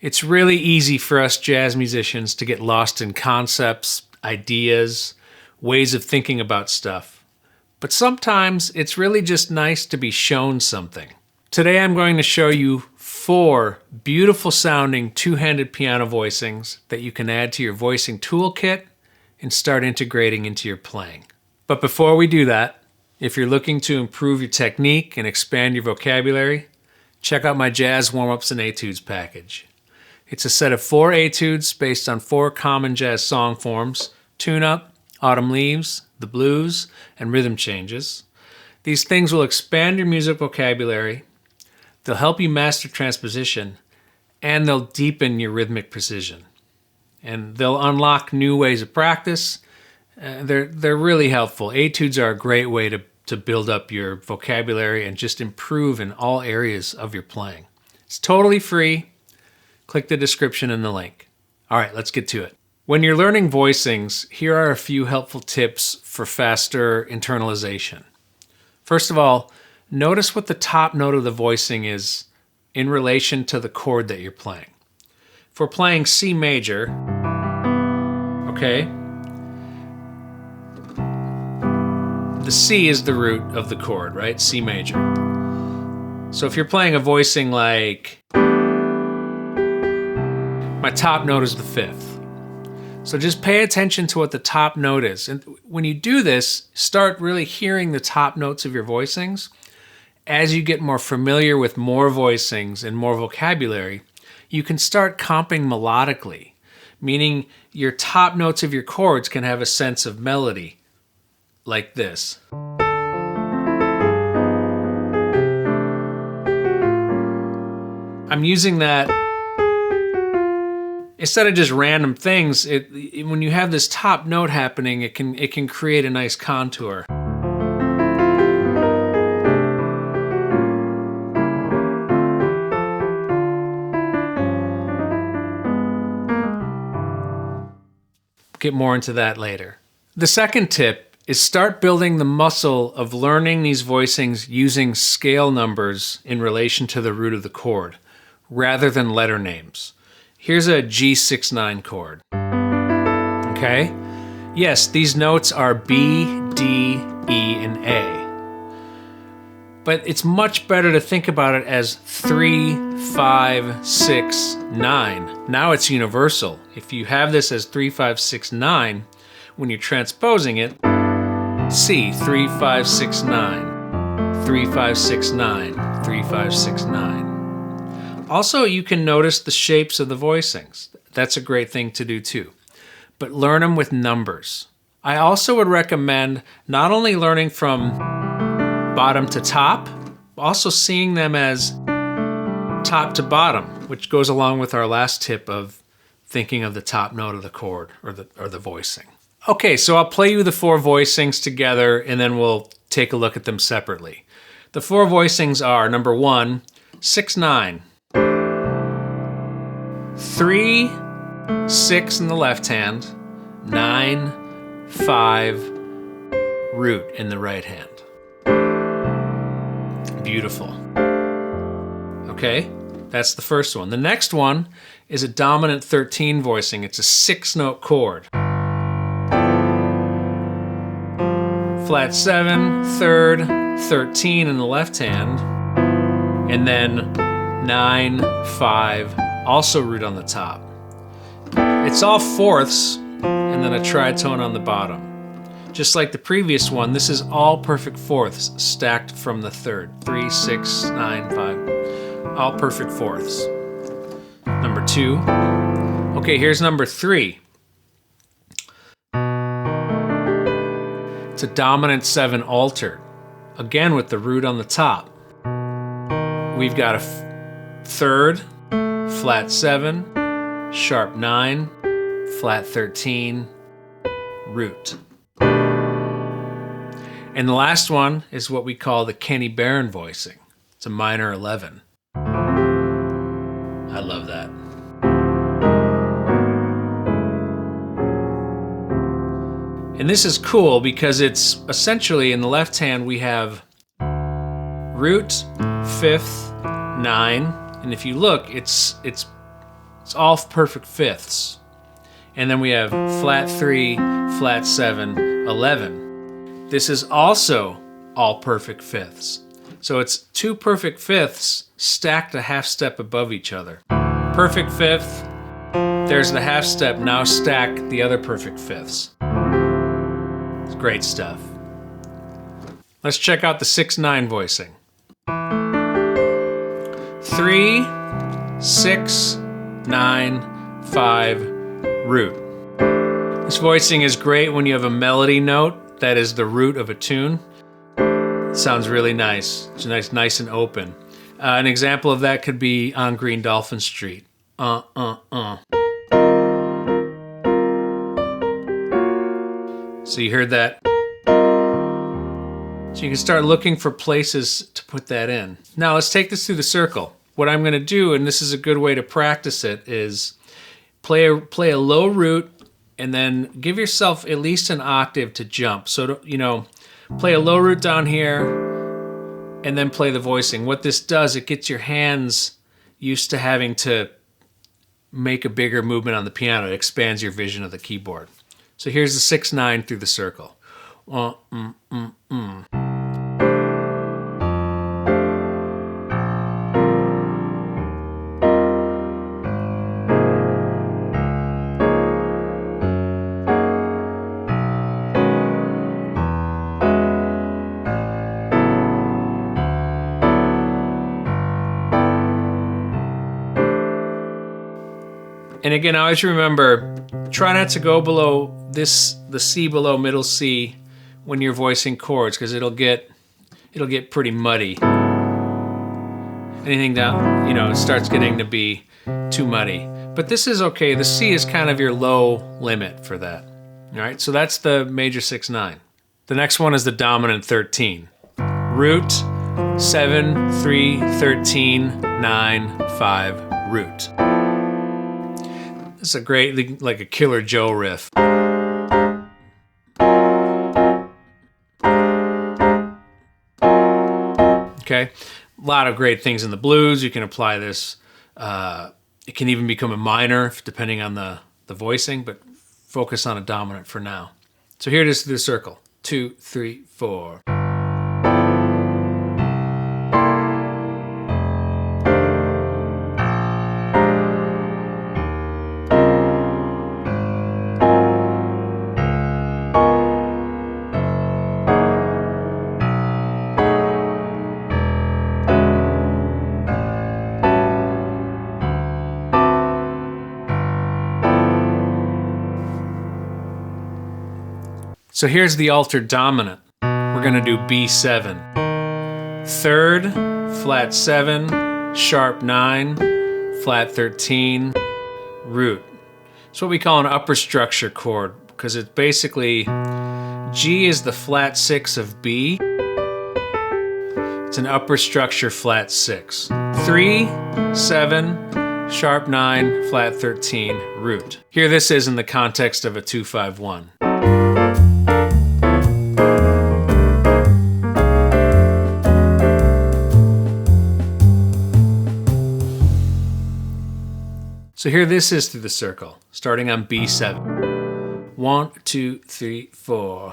It's really easy for us jazz musicians to get lost in concepts, ideas, ways of thinking about stuff. But sometimes it's really just nice to be shown something. Today I'm going to show you 4 beautiful sounding two-handed piano voicings that you can add to your voicing toolkit and start integrating into your playing. But before we do that, if you're looking to improve your technique and expand your vocabulary, check out my Jazz Warmups and Etudes package. It's a set of 4 etudes based on 4 common jazz song forms: tune-up, autumn leaves, the blues, and rhythm changes. These things will expand your music vocabulary, they'll help you master transposition, and they'll deepen your rhythmic precision. And they'll unlock new ways of practice. They're really helpful. Etudes are a great way to build up your vocabulary and just improve in all areas of your playing. It's totally free. Click the description in the link. All right, let's get to it. When you're learning voicings, here are a few helpful tips for faster internalization. First of all, notice what the top note of the voicing is in relation to the chord that you're playing. If we're playing C major, okay, the C is the root of the chord, right? C major. So if you're playing a voicing like, my top note is the 5th. So just pay attention to what the top note is. And when you do this, start really hearing the top notes of your voicings. As you get more familiar with more voicings and more vocabulary, you can start comping melodically, meaning your top notes of your chords can have a sense of melody, like this. I'm using that instead of just random things. When you have this top note happening, it can create a nice contour. Get more into that later. The second tip is start building the muscle of learning these voicings using scale numbers in relation to the root of the chord, rather than letter names. Here's a G6-9 chord. Okay? Yes, these notes are B, D, E, and A. But it's much better to think about it as 3, 5, 6, 9. Now it's universal. If you have this as 3, 5, 6, 9, when you're transposing it, C, 3, 5, 6, 9, 3, 5, 6, 9, 3, 5, 6, 9. Also, you can notice the shapes of the voicings. That's a great thing to do too. But learn them with numbers. I also would recommend not only learning from bottom to top, but also seeing them as top to bottom, which goes along with our last tip of thinking of the top note of the chord or the voicing. Okay, so I'll play you the 4 voicings together and then we'll take a look at them separately. The 4 voicings are: number 1, 6, 9. 3, 6 in the left hand, 9, 5, root in the right hand. Beautiful. Okay, that's the first one. The next one is a dominant 13 voicing. It's a 6-note chord. Flat 7, 3rd, 13 in the left hand, and then 9, 5, also root on the top. It's all 4ths and then a tritone on the bottom. Just like the previous one, this is all perfect 4ths stacked from the 3rd. 3, 6, 9, 5. All perfect 4ths. Number 2. Okay, here's number 3. It's a dominant 7 altered. Again with the root on the top. We've got a 3rd, flat 7, sharp 9, flat 13, root. And the last one is what we call the Kenny Barron voicing. It's a minor 11. I love that. And this is cool because it's essentially in the left hand we have root, 5th, 9, and if you look, it's It's all perfect fifths. And then we have flat 3, flat 7, 11. This is also all perfect fifths. So it's 2 perfect fifths stacked a half step above each other. Perfect fifth, there's the half step, now stack the other perfect fifths. It's great stuff. Let's check out the 6/9 voicing. 3, 6, 9, 5, root. This voicing is great when you have a melody note that is the root of a tune. It sounds really nice. It's nice and open. An example of that could be on Green Dolphin Street. So you heard that? So you can start looking for places to put that in. Now let's take this through the circle. What I'm going to do, and this is a good way to practice it, is play a low root and then give yourself at least an octave to jump. So, play a low root down here and then play the voicing. What this does, it gets your hands used to having to make a bigger movement on the piano. It expands your vision of the keyboard. So here's the 6/9 through the circle. And again, always remember, try not to go below this, the C below middle C when you're voicing chords, because it'll get pretty muddy. Anything down, it starts getting to be too muddy. But this is okay. The C is kind of your low limit for that. All right, so that's the major 6/9. The next one is the dominant 13. Root, 7, 3, 13, 9, 5, root. This is a great, like a Killer Joe riff. Okay, a lot of great things in the blues. You can apply this. It can even become a minor depending on the voicing, but focus on a dominant for now. So here it is through the circle. 2, 3, 4. So here's the altered dominant. We're gonna do B7. 3rd, flat 7, sharp 9, flat 13, root. It's what we call an upper structure chord, because it's basically, G is the flat 6 of B. It's an upper structure flat 6. 3, 7, sharp 9, flat 13, root. Here this is in the context of a 2-5-1. So here this is through the circle, starting on B7. 1, 2, 3, 4.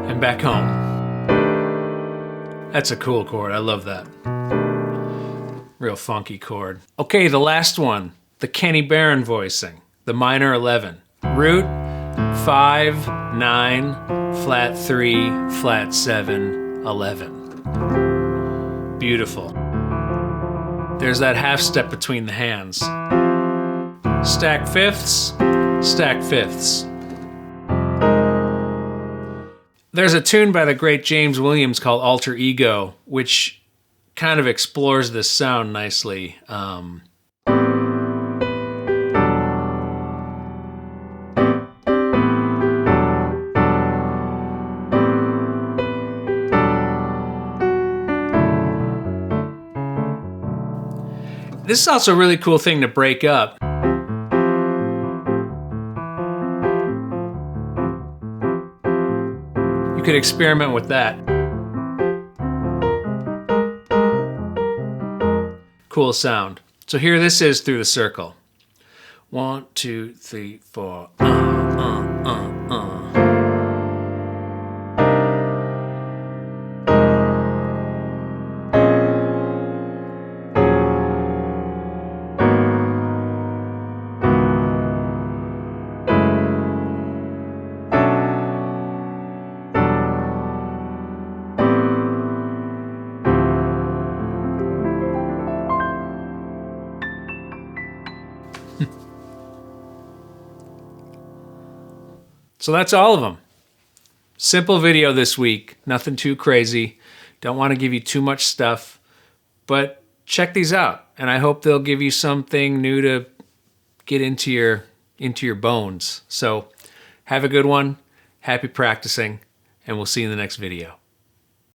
And back home. That's a cool chord. I love that. Real funky chord. Okay, the last one, the Kenny Barron voicing, the minor 11. Root, 5, 9, flat 3, flat 7, 11. Beautiful. There's that half step between the hands. Stack fifths, stack fifths. There's a tune by the great James Williams called Alter Ego, which kind of explores this sound nicely. This is also a really cool thing to break up. You could experiment with that. Cool sound. So here this is through the circle. 1, 2, 3, 4. So that's all of them. Simple video this week, nothing too crazy. Don't want to give you too much stuff, but check these out, and I hope they'll give you something new to get into your bones. So have a good one, happy practicing, and we'll see you in the next video.